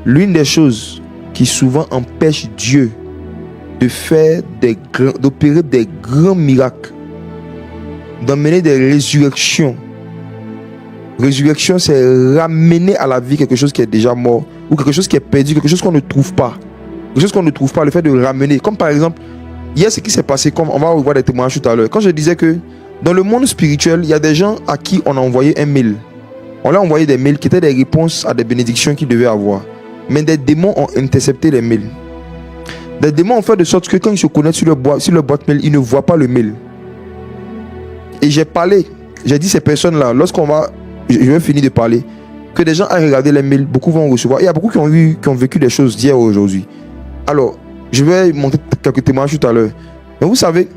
L'une des choses qui souvent empêche Dieu d'opérer des grands miracles, d'emmener des résurrections. Résurrection, c'est ramener à la vie quelque chose qui est déjà mort, ou quelque chose qui est perdu, quelque chose qu'on ne trouve pas. Quelque chose qu'on ne trouve pas, le fait de ramener. Comme par exemple, hier, ce qui s'est passé, comme on va revoir des témoignages tout à l'heure. Quand je disais que dans le monde spirituel, il y a des gens à qui on a envoyé un mail. On leur a envoyé des mails qui étaient des réponses à des bénédictions qu'ils devaient avoir. Mais des démons ont intercepté les mails. Des démons ont fait de sorte que quand ils se connectent sur leur boîte mail, ils ne voient pas le mail. Et j'ai dit ces personnes-là, je vais finir de parler, que des gens aient regardé les mails, beaucoup vont recevoir. Il y a beaucoup qui ont vécu des choses d'hier ou aujourd'hui. Alors, je vais montrer quelques témoignages tout à l'heure. Mais vous savez,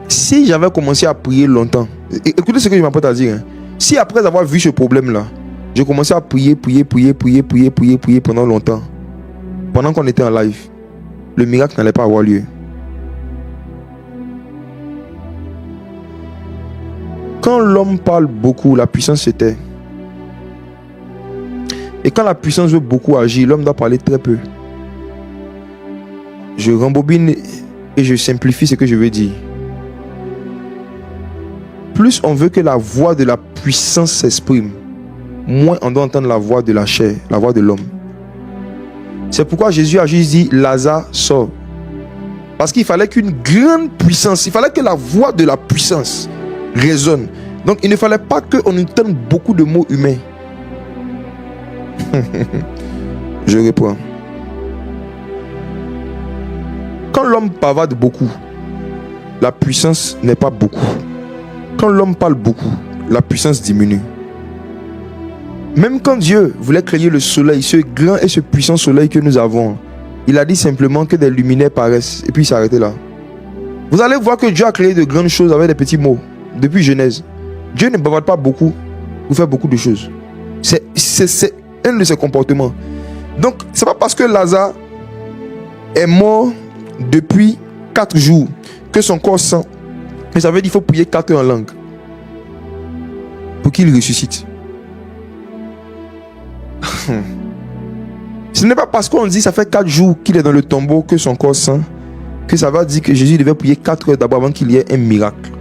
si j'avais commencé à prier longtemps, écoutez ce que je m'apprête à dire. Si après avoir vu ce problème-là, j'ai commencé à prier pendant longtemps, pendant qu'on était en live, le miracle n'allait pas avoir lieu. Quand l'homme parle beaucoup, la puissance se tait. Et quand la puissance veut beaucoup agir, l'homme doit parler très peu. Je rembobine et je simplifie ce que je veux dire. Plus on veut que la voix de la puissance s'exprime, moins on doit entendre la voix de la chair, la voix de l'homme. C'est pourquoi Jésus a juste dit Lazare sort. Parce qu'il fallait qu'une grande puissance, il fallait que la voix de la puissance résonne. Donc il ne fallait pas qu'on entende beaucoup de mots humains. Je reprends. Quand l'homme bavarde beaucoup, la puissance n'est pas beaucoup. Quand l'homme parle beaucoup, la puissance diminue. Même quand Dieu voulait créer le soleil, ce grand et ce puissant soleil que nous avons, il a dit simplement que des luminaires paraissent et puis il s'est arrêté là. Vous allez voir que Dieu a créé de grandes choses avec des petits mots. Depuis Genèse, Dieu ne bavarde pas beaucoup pour faire beaucoup de choses. C'est un de ses comportements. Donc, c'est pas parce que Lazare est mort depuis 4 jours que son corps sent. Mais ça veut dire qu'il faut prier 4 heures en langue pour qu'il ressuscite. Ce n'est pas parce qu'on dit ça fait 4 jours qu'il est dans le tombeau que son corps sent que ça va dire que Jésus devait prier 4 heures d'abord avant qu'il y ait un miracle.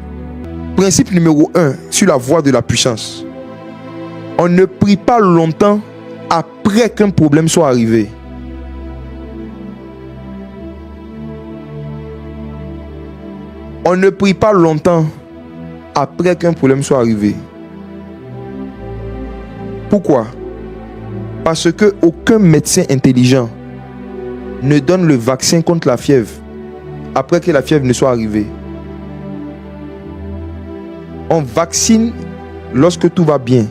Principe numéro 1 sur la voie de la puissance. On ne prie pas longtemps après qu'un problème soit arrivé. On ne prie pas longtemps après qu'un problème soit arrivé. Pourquoi? Parce que aucun médecin intelligent ne donne le vaccin contre la fièvre après que la fièvre ne soit arrivée. On vaccine lorsque tout va bien.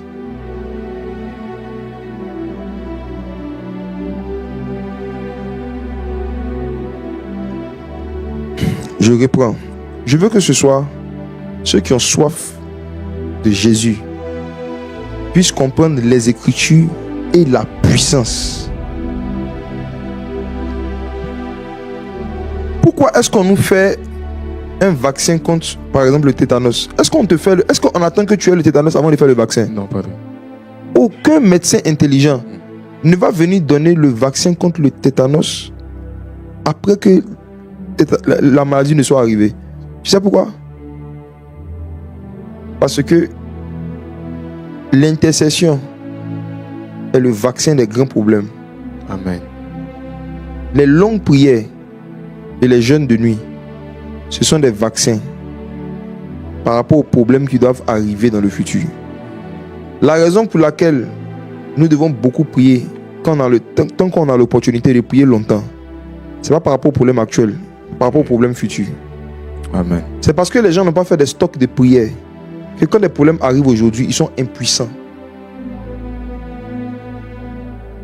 Je reprends. Je veux que ce soit ceux qui ont soif de Jésus puissent comprendre les Écritures et la puissance. Pourquoi est-ce qu'on nous fait un vaccin contre, par exemple, le tétanos? Est-ce qu'on attend que tu aies le tétanos avant de faire le vaccin? Non, pardon. Aucun médecin intelligent ne va venir donner le vaccin contre le tétanos après que la maladie ne soit arrivée. Tu sais pourquoi? Parce que l'intercession est le vaccin des grands problèmes. Amen. Les longues prières et les jeûnes de nuit, ce sont des vaccins par rapport aux problèmes qui doivent arriver dans le futur. La raison pour laquelle nous devons beaucoup prier tant qu'on a l'opportunité de prier longtemps, ce n'est pas par rapport aux problèmes actuels, par rapport aux problèmes futurs. Amen. C'est parce que les gens n'ont pas fait des stocks de prières que quand les problèmes arrivent aujourd'hui, ils sont impuissants.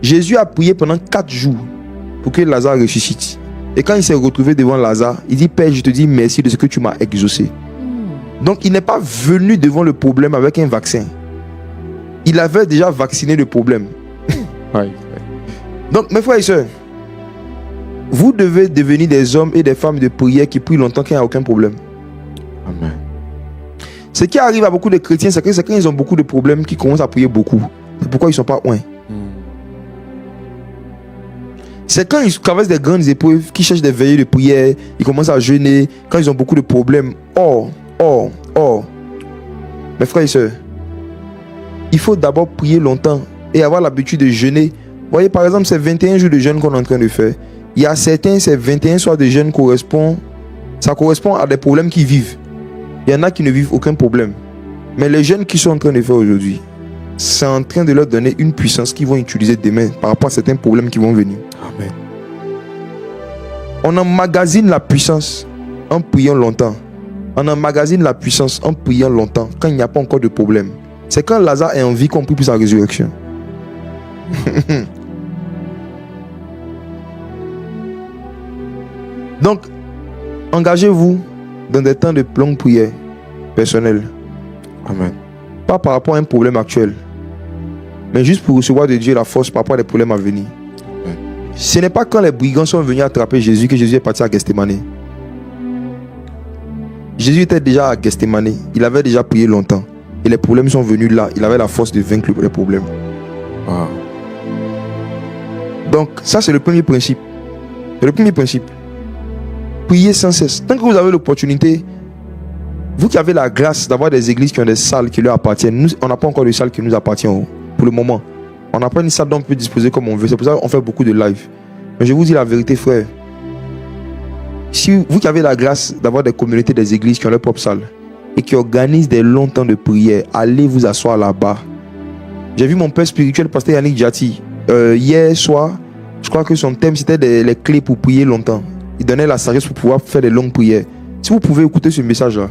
Jésus a prié pendant 4 jours pour que Lazare ressuscite. Et quand il s'est retrouvé devant Lazare, il dit: Père, je te dis merci de ce que tu m'as exaucé. Donc il n'est pas venu devant le problème avec un vaccin. Il avait déjà vacciné le problème. Oui. Donc mes frères et sœurs, vous devez devenir des hommes et des femmes de prière qui prient longtemps qu'il n'y a aucun problème. Amen. Ce qui arrive à beaucoup de chrétiens, c'est que quand ils ont beaucoup de problèmes, qu'ils commencent à prier beaucoup. C'est pourquoi ils ne sont pas loin. C'est quand ils traversent des grandes épreuves, qu'ils cherchent des veillées de prière, ils commencent à jeûner, quand ils ont beaucoup de problèmes. Mes frères et sœurs, il faut d'abord prier longtemps et avoir l'habitude de jeûner. Vous voyez, par exemple, ces 21 jours de jeûne qu'on est en train de faire, il y a certains, ces 21 soirs de jeûne ça correspond à des problèmes qu'ils vivent. Il y en a qui ne vivent aucun problème. Mais les jeunes qui sont en train de faire aujourd'hui, c'est en train de leur donner une puissance qu'ils vont utiliser demain par rapport à certains problèmes qui vont venir. Amen. On emmagasine la puissance en priant longtemps. On emmagasine la puissance en priant longtemps quand il n'y a pas encore de problème. C'est quand Lazare est en vie qu'on prie pour sa résurrection. Donc, engagez-vous dans des temps de longue prière personnelle. Amen. Pas par rapport à un problème actuel, mais juste pour recevoir de Dieu la force par rapport à des problèmes à venir. Amen. Ce n'est pas quand les brigands sont venus attraper Jésus que Jésus est parti à Gethsémane. Jésus était déjà à Gethsémane. Il avait déjà prié longtemps. Et les problèmes sont venus là. Il avait la force de vaincre les problèmes. Wow. Donc, ça, c'est le premier principe. C'est le premier principe. Priez sans cesse. Tant que vous avez l'opportunité, vous qui avez la grâce d'avoir des églises qui ont des salles qui leur appartiennent, nous, on n'a pas encore de salles qui nous appartiennent pour le moment. On n'a pas une salle dont on peut disposer comme on veut. C'est pour ça qu'on fait beaucoup de live. Mais je vous dis la vérité, frère. Si vous qui avez la grâce d'avoir des communautés, des églises qui ont leur propre salle et qui organisent des longs temps de prière, allez vous asseoir là-bas. J'ai vu mon père spirituel, pasteur Yannick Djati, hier soir. Je crois que son thème c'était les clés pour prier longtemps. Il donnait la sagesse pour pouvoir faire des longues prières. Si vous pouvez écouter ce message-là,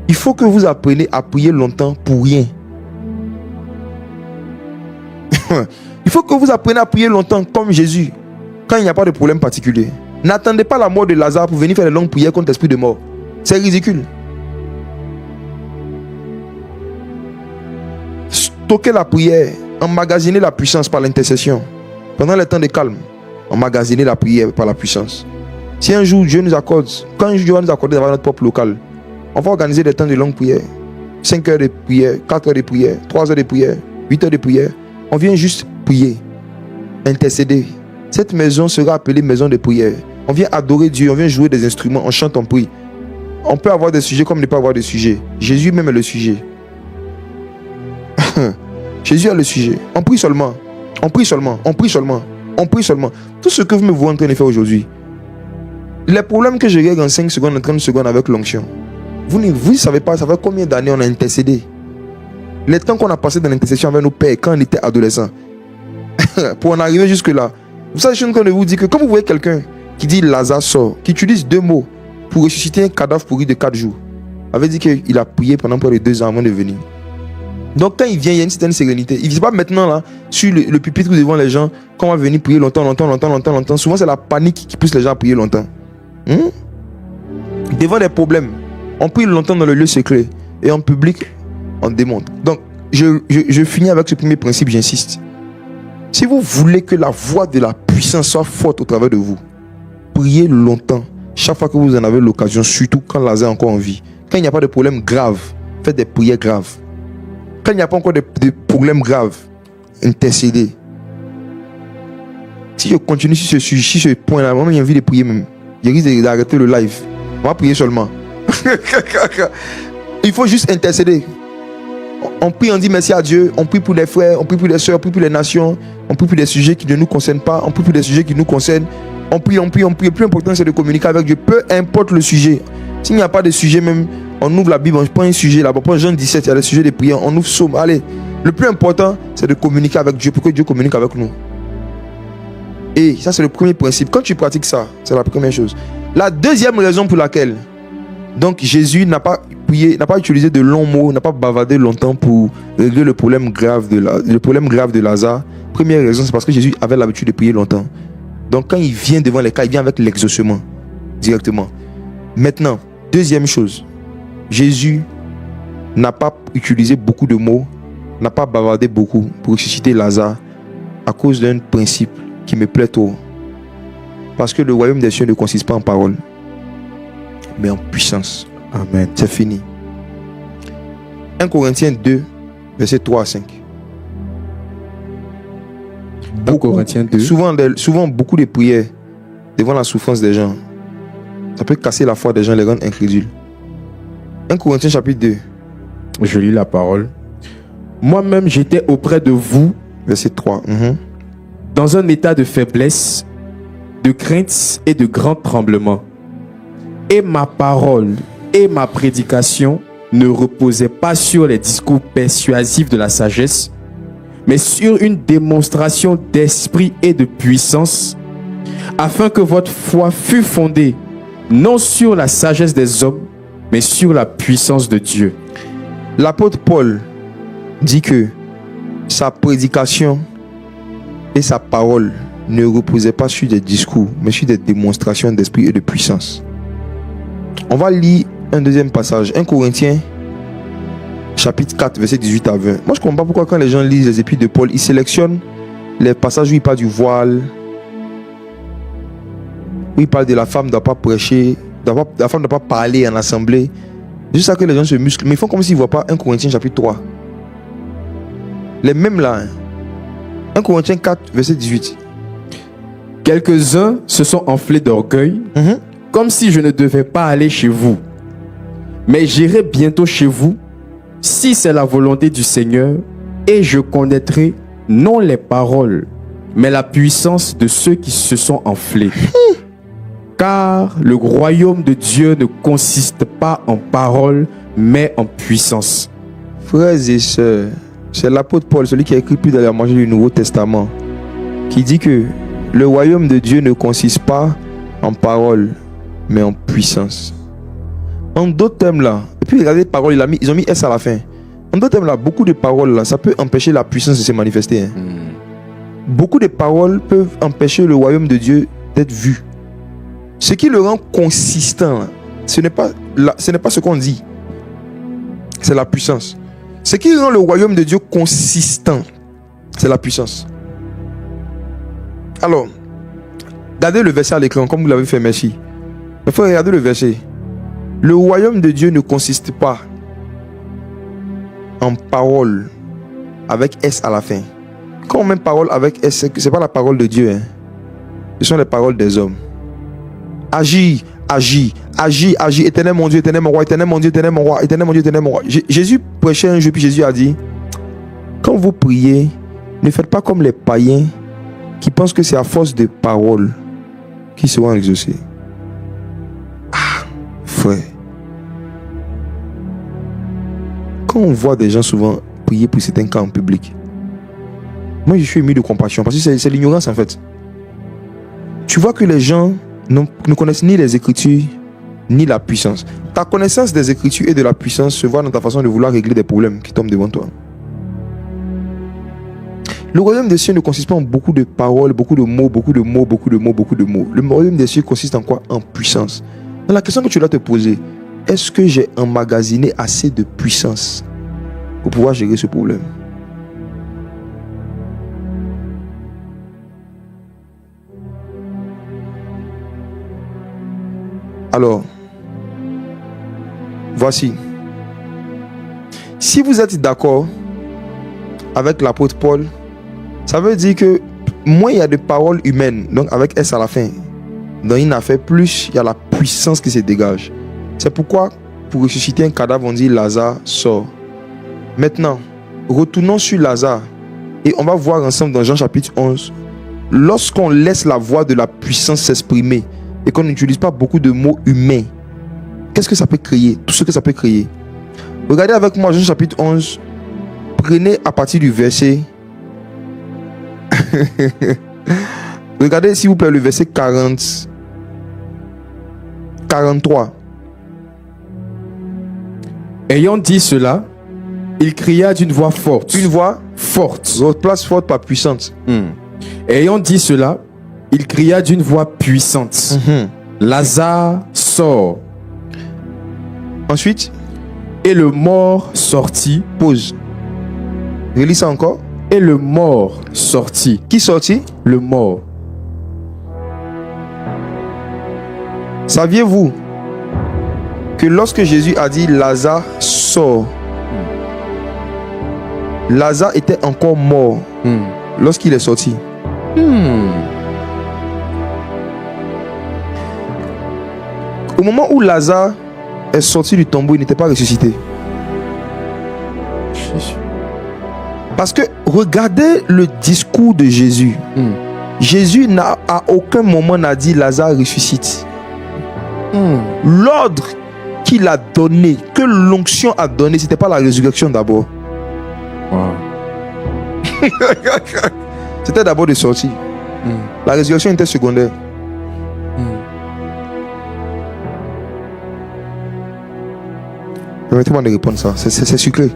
il faut que vous appreniez à prier longtemps pour rien. Il faut que vous appreniez à prier longtemps comme Jésus, quand il n'y a pas de problème particulier. N'attendez pas la mort de Lazare pour venir faire des longues prières contre l'esprit de mort. C'est ridicule. Stockez la prière, emmagasinez la puissance par l'intercession. Pendant les temps de calme, emmagasiner la prière par la puissance. Si un jour Dieu nous accorde, quand Dieu va nous accorder d'avoir notre propre local, on va organiser des temps de longue prière. 5 heures de prière, 4 heures de prière, 3 heures de prière, 8 heures de prière. On vient juste prier, intercéder. Cette maison sera appelée maison de prière. On vient adorer Dieu, on vient jouer des instruments, on chante, on prie. On peut avoir des sujets comme ne pas avoir de sujets. Jésus même est le sujet. Jésus est le sujet. On prie seulement. On prie seulement. On prie seulement. On prie seulement. Tout ce que vous me voyez en train de faire aujourd'hui. Les problèmes que je règle en 5 secondes, en 30 secondes avec l'onction. Vous ne savez pas, ça fait combien d'années on a intercédé. Les temps qu'on a passé dans l'intercession avec nos pères quand on était adolescents. Pour en arriver jusque là. Vous savez, je suis en train de vous dire que quand vous voyez quelqu'un qui dit Lazare sort, qui utilise 2 mots pour ressusciter un cadavre pourri de 4 jours, avait dit qu'il a prié pendant près de 2 ans avant de venir. Donc quand il vient, il y a une certaine sérénité. Il ne vient pas maintenant là, sur le pupitre devant les gens, qu'on va venir prier longtemps. Souvent c'est la panique qui pousse les gens à prier longtemps. Devant des problèmes, on prie longtemps dans le lieu secret. Et en public, on démonte. Donc je finis avec ce premier principe, j'insiste. Si vous voulez que la voix de la puissance soit forte au travers de vous, priez longtemps. Chaque fois que vous en avez l'occasion, surtout quand Lazare est encore en vie. Quand il n'y a pas de problème grave, faites des prières graves. Quand il n'y a pas encore de problème grave, intercédez. Si je continue sur ce point-là, moi j'ai envie de prier même. Je risque d'arrêter le live. On va prier seulement. Il faut juste intercéder. On prie, on dit merci à Dieu. On prie pour les frères, on prie pour les soeurs, on prie pour les nations. On prie pour des sujets qui ne nous concernent pas. On prie pour des sujets qui nous concernent. On prie. Le plus important, c'est de communiquer avec Dieu. Peu importe le sujet. S'il n'y a pas de sujet même, on ouvre la Bible, on prend un sujet là-bas. On prend Jean 17, il y a des sujets de prière. On ouvre Psaume. Allez. Le plus important, c'est de communiquer avec Dieu pour que Dieu communique avec nous. Et ça, c'est le premier principe. Quand tu pratiques ça, c'est la première chose. La deuxième raison pour laquelle, donc, Jésus n'a pas prié, n'a pas utilisé de longs mots, n'a pas bavardé longtemps pour régler le problème grave de Lazare. Première raison, c'est parce que Jésus avait l'habitude de prier longtemps. Donc, quand il vient devant les cas, il vient avec l'exaucement directement. Maintenant, deuxième chose, Jésus n'a pas utilisé beaucoup de mots, n'a pas bavardé beaucoup pour ressusciter Lazare à cause d'un principe qui me plaît trop. Parce que le royaume des cieux ne consiste pas en paroles, mais en puissance. Amen. C'est fini. 1 Corinthiens 2, versets 3 à 5. Corinthiens 2. Souvent, beaucoup de prières devant la souffrance des gens, ça peut casser la foi des gens, les rendre incrédules. 1 Corinthiens chapitre 2. Je lis la parole. Moi-même, j'étais auprès de vous, Verset 3. dans un état de faiblesse, de crainte et de grand tremblement. Et ma parole et ma prédication ne reposaient pas sur les discours persuasifs de la sagesse, mais sur une démonstration d'esprit et de puissance, afin que votre foi fût fondée non sur la sagesse des hommes, mais sur la puissance de Dieu. L'apôtre Paul dit que sa prédication et sa parole ne reposaient pas sur des discours, mais sur des démonstrations d'esprit et de puissance. On va lire un deuxième passage, 1 Corinthiens chapitre 4, verset 18 à 20. Moi, je ne comprends pas pourquoi quand les gens lisent les épîtres de Paul, ils sélectionnent les passages où il parle du voile, où il parle de la femme ne doit pas prêcher, la femme ne doit pas parler en assemblée. C'est juste ça que les gens se musclent. Mais ils font comme s'ils ne voient pas 1 Corinthiens chapitre 3. Les mêmes là. 1 Corinthiens 4, verset 18. Quelques-uns se sont enflés d'orgueil, comme si je ne devais pas aller chez vous. Mais j'irai bientôt chez vous, si c'est la volonté du Seigneur, et je connaîtrai non les paroles, mais la puissance de ceux qui se sont enflés. Car le royaume de Dieu ne consiste pas en paroles, mais en puissance. Frères et sœurs, c'est l'apôtre Paul, celui qui a écrit plus de la moitié du Nouveau Testament, qui dit que le royaume de Dieu ne consiste pas en paroles, mais en puissance. En d'autres termes là, et puis regardez les paroles, ils ont mis S à la fin. En d'autres termes là, beaucoup de paroles là, ça peut empêcher la puissance de se manifester. Beaucoup de paroles peuvent empêcher le royaume de Dieu d'être vu. Ce qui le rend consistant, ce n'est pas ce qu'on dit, c'est la puissance. Ce qui rend le royaume de Dieu consistant, c'est la puissance. Alors, regardez le verset à l'écran, comme vous l'avez fait, merci. Il faut regarder le verset. Le royaume de Dieu ne consiste pas en parole avec S à la fin. Quand on met parole avec S, ce n'est pas la parole de Dieu. Ce sont les paroles des hommes. Agis, agis, agis, agis, éternel mon Dieu, éternel mon roi, éternel mon Dieu, éternel mon roi, éternel mon Dieu, éternel mon roi. Jésus prêchait un jour, puis Jésus a dit, quand vous priez, ne faites pas comme les païens qui pensent que c'est à force de paroles qu'ils seront exaucés. Ah, frère. Quand on voit des gens souvent prier pour certains cas en public, moi je suis ému de compassion parce que c'est l'ignorance en fait. Tu vois que les gens ne connaissent ni les Écritures ni la puissance. Ta connaissance des Écritures et de la puissance se voit dans ta façon de vouloir régler des problèmes qui tombent devant toi. Le royaume des cieux ne consiste pas en beaucoup de paroles, beaucoup de mots, beaucoup de mots, beaucoup de mots, beaucoup de mots. Le royaume des cieux consiste en quoi? En puissance. Donc la question que tu dois te poser, est-ce que j'ai emmagasiné assez de puissance pour pouvoir gérer ce problème? Alors, voici. Si vous êtes d'accord avec l'apôtre Paul, ça veut dire que moins il y a de paroles humaines, donc avec S à la fin, dans une affaire, plus il y a la puissance qui se dégage. C'est pourquoi, pour ressusciter un cadavre, on dit Lazare sort. Maintenant, retournons sur Lazare et on va voir ensemble dans Jean chapitre 11, lorsqu'on laisse la voix de la puissance s'exprimer et qu'on n'utilise pas beaucoup de mots humains, qu'est-ce que ça peut créer? Tout ce que ça peut créer. Regardez avec moi Jean chapitre 11, prenez à partir du verset regardez s'il vous plaît le verset 43. Ayant dit cela, il cria d'une voix forte. Une voix forte. Replace forte par puissante. Ayant dit cela, il cria d'une voix puissante. Lazare sort. Ensuite, et le mort sortit. Pause. Relis ça encore. Et le mort sortit. Qui sortit? Le mort. Saviez-vous que lorsque Jésus a dit Lazare sort, Lazare était encore mort lorsqu'il est sorti. Au moment où Lazare est sorti du tombeau, il n'était pas ressuscité. Parce que regardez le discours de Jésus. Jésus n'a à aucun moment n'a dit Lazare ressuscite. L'ordre qu'il a donné, que l'onction a donné, c'était pas la résurrection d'abord. C'était d'abord de sortir. La résurrection était secondaire. Permettez-moi de répondre ça. C'est sucré.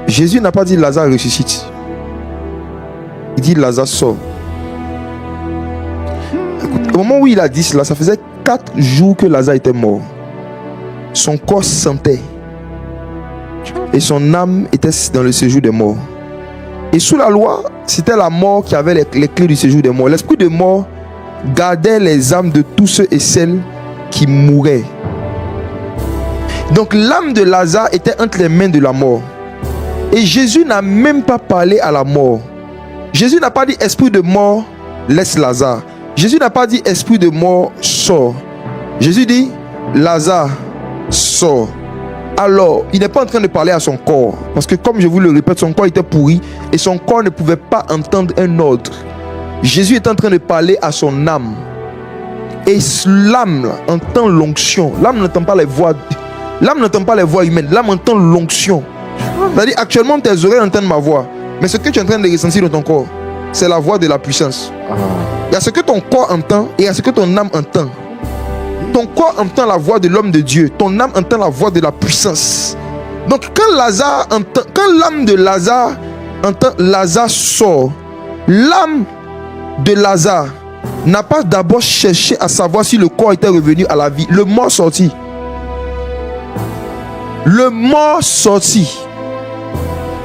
Jésus n'a pas dit Lazare ressuscite. Il dit Lazare sort. Écoute, au moment où il a dit cela, ça faisait 4 jours que Lazare était mort. Son corps sentait. Et son âme était dans le séjour des morts. Et sous la loi, c'était la mort qui avait les clés du séjour des morts. L'esprit de mort gardait les âmes de tous ceux et celles qui mouraient. Donc l'âme de Lazare était entre les mains de la mort. Et Jésus n'a même pas parlé à la mort. Jésus n'a pas dit esprit de mort, laisse Lazare. Jésus n'a pas dit esprit de mort, sors. Jésus dit Lazare, sors. Alors, il n'est pas en train de parler à son corps. Parce que comme je vous le répète, son corps était pourri et son corps ne pouvait pas entendre un ordre. Jésus est en train de parler à son âme. Et l'âme entend l'onction. L'âme n'entend pas les voix. L'âme n'entend pas les voix humaines. L'âme entend l'onction. C'est-à-dire, actuellement, tes oreilles entendent ma voix. Mais ce que tu es en train de ressentir dans ton corps, c'est la voix de la puissance. Il y a ce que ton corps entend et il y a ce que ton âme entend. Ton corps entend la voix de l'homme de Dieu. Ton âme entend la voix de la puissance. Donc quand l'âme de Lazare entend Lazare sort, l'âme de Lazare n'a pas d'abord cherché à savoir si le corps était revenu à la vie. Le mort sorti. Le mort sorti.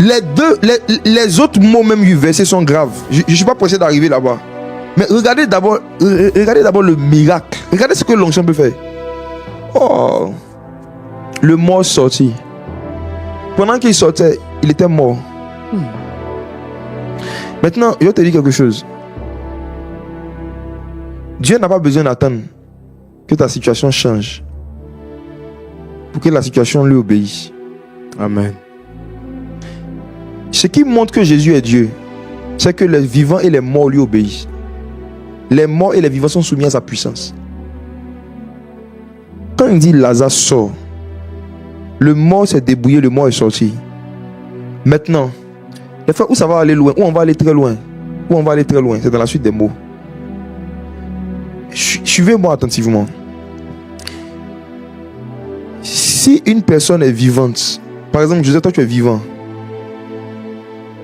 Les autres mots même du verset sont graves. Je ne suis pas pressé d'arriver là-bas. Mais regardez d'abord le miracle. Regardez ce que l'onction peut faire. Oh, le mort sorti. Pendant qu'il sortait, il était mort. Maintenant, je vais te dire quelque chose. Dieu n'a pas besoin d'attendre que ta situation change pour que la situation lui obéisse. Amen. Ce qui montre que Jésus est Dieu, c'est que les vivants et les morts lui obéissent. Les morts et les vivants sont soumis à sa puissance. Quand il dit Lazare sort, le mort s'est débrouillé, le mort est sorti. Maintenant, les frères, où ça va aller loin? Où on va aller très loin? Où on va aller très loin? C'est dans la suite des mots. Suivez-moi attentivement. Si une personne est vivante, par exemple, Joseph, toi tu es vivant.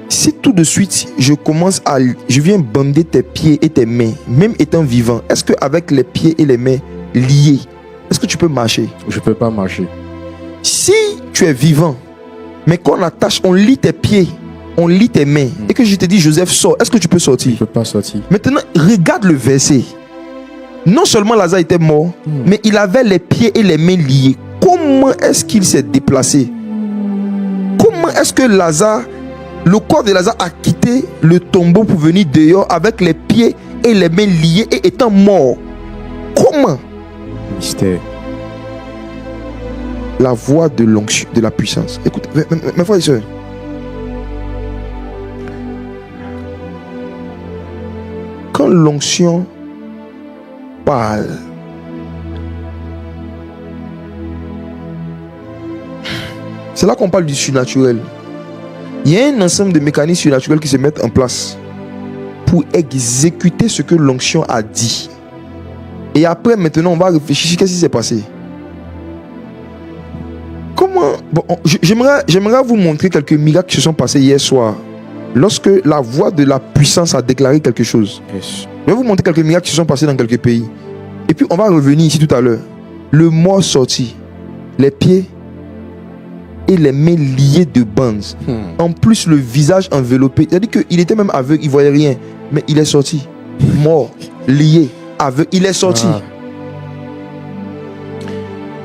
Si tout de suite je viens bander tes pieds et tes mains, même étant vivant, est-ce qu'avec les pieds et les mains liés, est-ce que tu peux marcher? Je ne peux pas marcher. Si tu es vivant, mais qu'on attache, on lie tes pieds, on lie tes mains, et que je te dis Joseph sors, est-ce que tu peux sortir? Je ne peux pas sortir. Maintenant, regarde le verset. Non seulement Lazare était mort, mais il avait les pieds et les mains liés. Comment est-ce qu'il s'est déplacé? Comment est-ce que le corps de Lazare a quitté le tombeau pour venir dehors avec les pieds et les mains liés et étant mort? Comment? Mystère. La voix de l'onction, de la puissance. Écoute, mes frères et sœurs. Quand l'onction parle, c'est là qu'on parle du surnaturel. Il y a un ensemble de mécanismes surnaturels qui se mettent en place pour exécuter ce que l'onction a dit. Et après, maintenant, on va réfléchir qu'est-ce qui s'est passé. Comment... J'aimerais vous montrer quelques miracles qui se sont passés hier soir, lorsque la voix de la puissance a déclaré quelque chose. Yes. Je vais vous montrer quelques miracles qui se sont passés dans quelques pays. Et puis, on va revenir ici tout à l'heure. Le mort sorti, les pieds et les mains liées de bandes. En plus, le visage enveloppé. C'est-à-dire qu'il était même aveugle, il ne voyait rien. Mais il est sorti. Mort, lié, aveugle, il est sorti.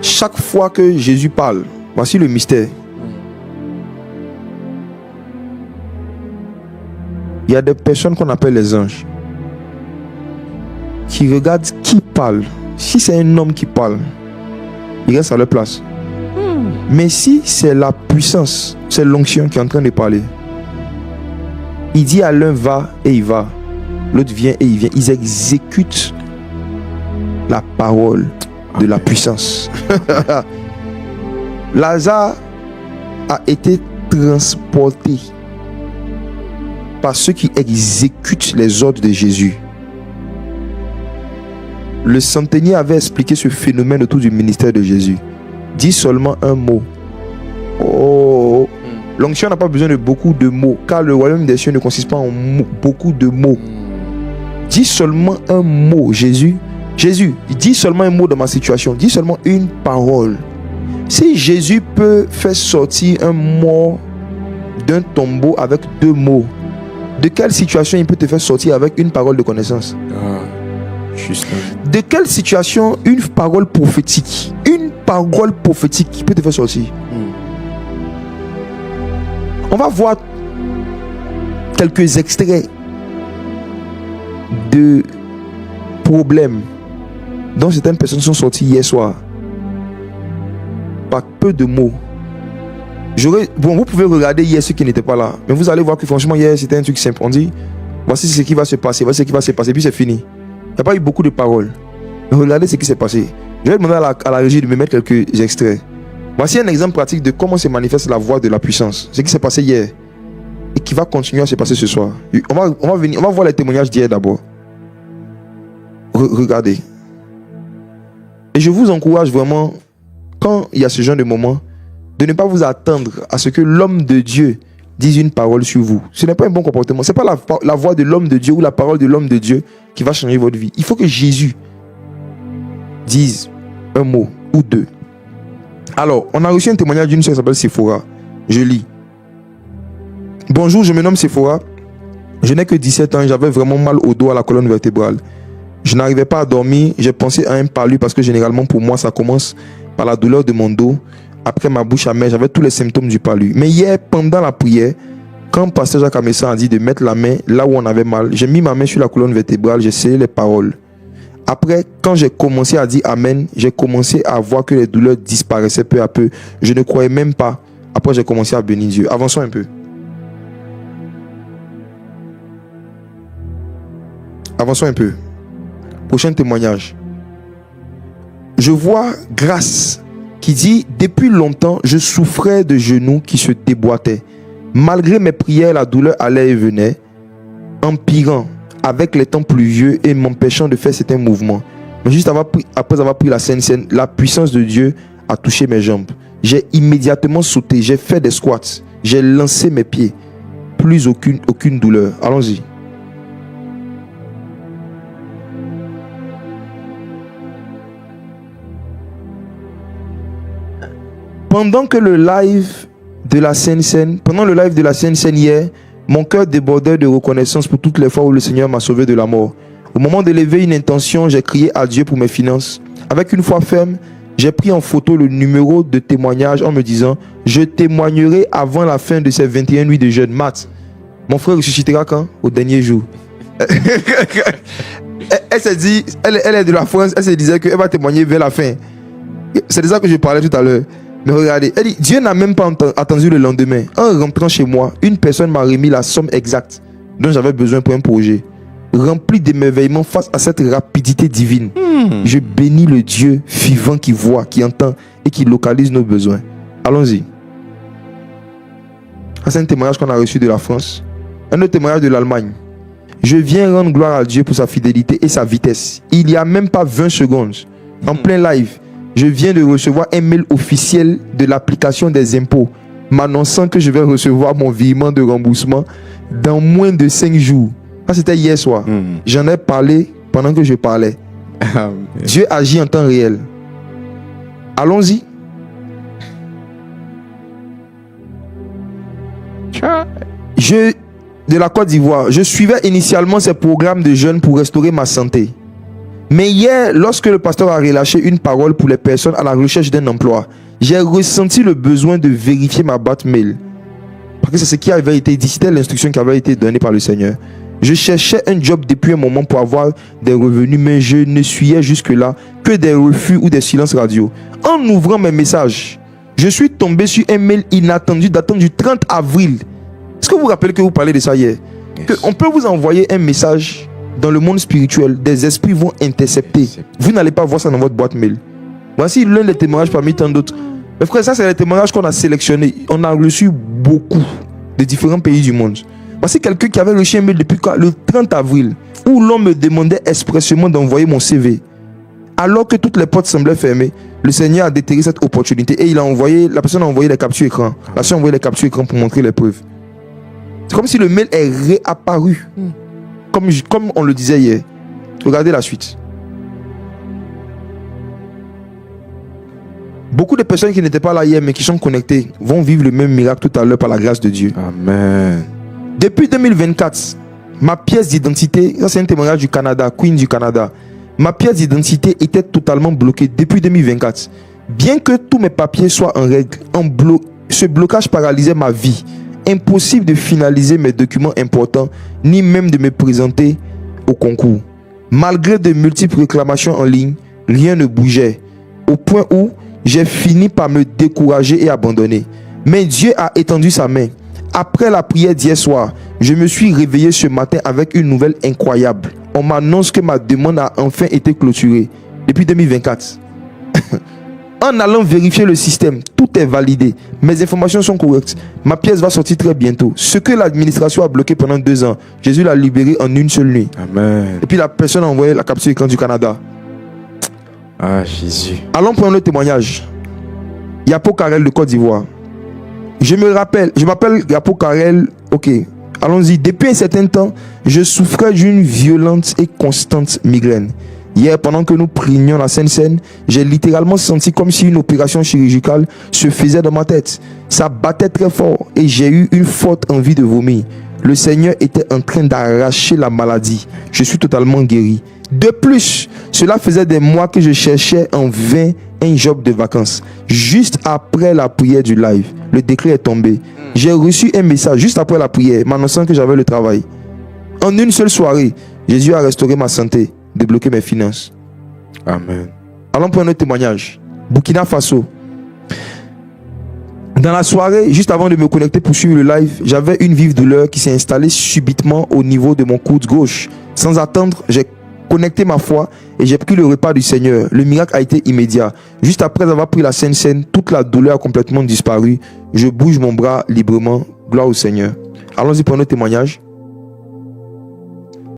Chaque fois que Jésus parle, voici le mystère. Il y a des personnes qu'on appelle les anges qui regardent qui parle. Si c'est un homme qui parle, ils restent à leur place. Mais si c'est la puissance, c'est l'onction qui est en train de parler, il dit à l'un va et il va, l'autre vient et il vient. Ils exécutent la parole de la puissance. Lazare a été transporté par ceux qui exécutent les ordres de Jésus. Le centenier avait expliqué ce phénomène autour du ministère de Jésus. Dis seulement un mot. Oh, l'onction n'a pas besoin de beaucoup de mots, car le royaume des cieux ne consiste pas en beaucoup de mots. Dis seulement un mot, Jésus. Jésus, dis seulement un mot dans ma situation. Dis seulement une parole. Si Jésus peut faire sortir un mort d'un tombeau avec 2 mots, de quelle situation il peut te faire sortir avec une parole de connaissance? De quelle situation une parole prophétique, qui peut te faire sortir? On va voir quelques extraits de problèmes dont certaines personnes sont sorties hier soir par peu de mots. Vous pouvez regarder hier ceux qui n'étaient pas là, mais vous allez voir que franchement hier c'était un truc simple. On dit voici ce qui va se passer, puis c'est fini. Il n'y a pas eu beaucoup de paroles. Mais regardez ce qui s'est passé. Je vais demander à la régie de me mettre quelques extraits. Voici un exemple pratique de comment se manifeste la voix de la puissance. Ce qui s'est passé hier et qui va continuer à se passer ce soir. On va voir les témoignages d'hier d'abord. Regardez. Et je vous encourage vraiment, quand il y a ce genre de moment, de ne pas vous attendre à ce que l'homme de Dieu dise une parole sur vous. Ce n'est pas un bon comportement. Ce n'est pas la voix de l'homme de Dieu ou la parole de l'homme de Dieu qui va changer votre vie. Il faut que Jésus dise un mot ou 2. Alors, on a reçu un témoignage d'une sœur qui s'appelle Sephora. Je lis. Bonjour, je me nomme Sephora. Je n'ai que 17 ans et j'avais vraiment mal au dos, à la colonne vertébrale. Je n'arrivais pas à dormir. J'ai pensé à un palu parce que généralement pour moi ça commence par la douleur de mon dos. Après ma bouche amère, j'avais tous les symptômes du palu. Mais hier, pendant la prière, quand pasteur Jacques Amessa a dit de mettre la main là où on avait mal, j'ai mis ma main sur la colonne vertébrale, j'ai scellé les paroles. Après, quand j'ai commencé à dire Amen, j'ai commencé à voir que les douleurs disparaissaient peu à peu. Je ne croyais même pas. Après, j'ai commencé à bénir Dieu. Avançons un peu. Avançons un peu. Prochain témoignage. Je vois Grâce qui dit « Depuis longtemps, je souffrais de genoux qui se déboîtaient. Malgré mes prières, la douleur allait et venait, empirant avec les temps pluvieux et m'empêchant de faire certains mouvements. Mais juste après avoir pris la Sainte Seine, la puissance de Dieu a touché mes jambes. J'ai immédiatement sauté, j'ai fait des squats, j'ai lancé mes pieds. Plus aucune douleur. » Allons-y. Pendant le live de la Sainte Seine hier, mon cœur débordait de reconnaissance pour toutes les fois où le Seigneur m'a sauvé de la mort. Au moment de lever une intention, j'ai crié à Dieu pour mes finances. Avec une foi ferme, j'ai pris en photo le numéro de témoignage en me disant « Je témoignerai avant la fin de ces 21 nuits de jeûne. » Matt, mon frère ressuscitera quand? Au dernier jour. Elle s'est dit, elle est de la France, elle se disait qu'elle va témoigner vers la fin. C'est de ça que je parlais tout à l'heure. Mais regardez, elle dit, Dieu n'a même pas attendu le lendemain. En rentrant chez moi, une personne m'a remis la somme exacte dont j'avais besoin pour un projet. Rempli d'émerveillement face à cette rapidité divine, je bénis le Dieu vivant qui voit, qui entend et qui localise nos besoins. Allons-y. C'est un témoignage qu'on a reçu de la France. Un autre témoignage de l'Allemagne. Je viens rendre gloire à Dieu pour sa fidélité et sa vitesse. Il n'y a même pas 20 secondes, en plein live, je viens de recevoir un mail officiel de l'application des impôts m'annonçant que je vais recevoir mon virement de remboursement dans moins de 5 jours. Ça, c'était hier soir. J'en ai parlé pendant que je parlais. Dieu agit en temps réel. Allons-y. De la Côte d'Ivoire, je suivais initialement ces programmes de jeûne pour restaurer ma santé. Mais hier, lorsque le pasteur a relâché une parole pour les personnes à la recherche d'un emploi, j'ai ressenti le besoin de vérifier ma boîte mail. Parce que c'est ce qui avait été dit, c'était l'instruction qui avait été donnée par le Seigneur. Je cherchais un job depuis un moment pour avoir des revenus, mais je ne suyais jusque-là que des refus ou des silences radio. En ouvrant mes messages, je suis tombé sur un mail inattendu datant du 30 avril. Est-ce que vous vous rappelez que vous parlez de ça hier? Yes. On peut vous envoyer un message dans le monde spirituel, des esprits vont intercepter. Vous n'allez pas voir ça dans votre boîte mail. Voici l'un des témoignages parmi tant d'autres. Mais frère, ça c'est les témoignages qu'on a sélectionnés. On a reçu beaucoup de différents pays du monde. Voici quelqu'un qui avait reçu un mail depuis le 30 avril où l'on me demandait expressément d'envoyer mon CV. Alors que toutes les portes semblaient fermées, le Seigneur a déterré cette opportunité et la personne a envoyé les captures écran. La personne a envoyé les captures écran pour montrer les preuves. C'est comme si le mail est réapparu. Comme on le disait hier. Regardez la suite. Beaucoup de personnes qui n'étaient pas là hier mais qui sont connectées vont vivre le même miracle tout à l'heure par la grâce de Dieu. Amen. Depuis 2024, ma pièce d'identité, ça c'est un témoignage du Canada, Queen du Canada. Ma pièce d'identité était totalement bloquée depuis 2024. Bien que tous mes papiers soient en règle, ce blocage paralysait ma vie. Impossible de finaliser mes documents importants, ni même de me présenter au concours. Malgré de multiples réclamations en ligne, rien ne bougeait, au point où j'ai fini par me décourager et abandonner. Mais Dieu a étendu sa main. Après la prière d'hier soir, je me suis réveillé ce matin avec une nouvelle incroyable. On m'annonce que ma demande a enfin été clôturée depuis 2024. En allant vérifier le système, tout est validé. Mes informations sont correctes. Ma pièce va sortir très bientôt. Ce que l'administration a bloqué pendant 2 ans, Jésus l'a libéré en une seule nuit. Amen. Et puis la personne a envoyé la capture écran du Canada. Ah, Jésus. Allons prendre le témoignage. Yapo Karel de Côte d'Ivoire. Je m'appelle Yapo Karel. Ok, allons-y. Depuis un certain temps, je souffrais d'une violente et constante migraine. Hier, pendant que nous prions la Sainte Seine, j'ai littéralement senti comme si une opération chirurgicale se faisait dans ma tête. Ça battait très fort et j'ai eu une forte envie de vomir. Le Seigneur était en train d'arracher la maladie. Je suis totalement guéri. De plus, cela faisait des mois que je cherchais en vain un job de vacances. Juste après la prière du live, le décret est tombé. J'ai reçu un message juste après la prière m'annonçant que j'avais le travail. En une seule soirée, Jésus a restauré ma santé, débloqué mes finances. Amen. Allons prendre un autre témoignage. Burkina Faso. Dans la soirée, juste avant de me connecter pour suivre le live, j'avais une vive douleur qui s'est installée subitement au niveau de mon coude gauche. Sans attendre, j'ai connecté ma foi et j'ai pris le repas du Seigneur. Le miracle a été immédiat. Juste après avoir pris la Sainte Seine, toute la douleur a complètement disparu. Je bouge mon bras librement. Gloire au Seigneur. Allons-y pour notre témoignage.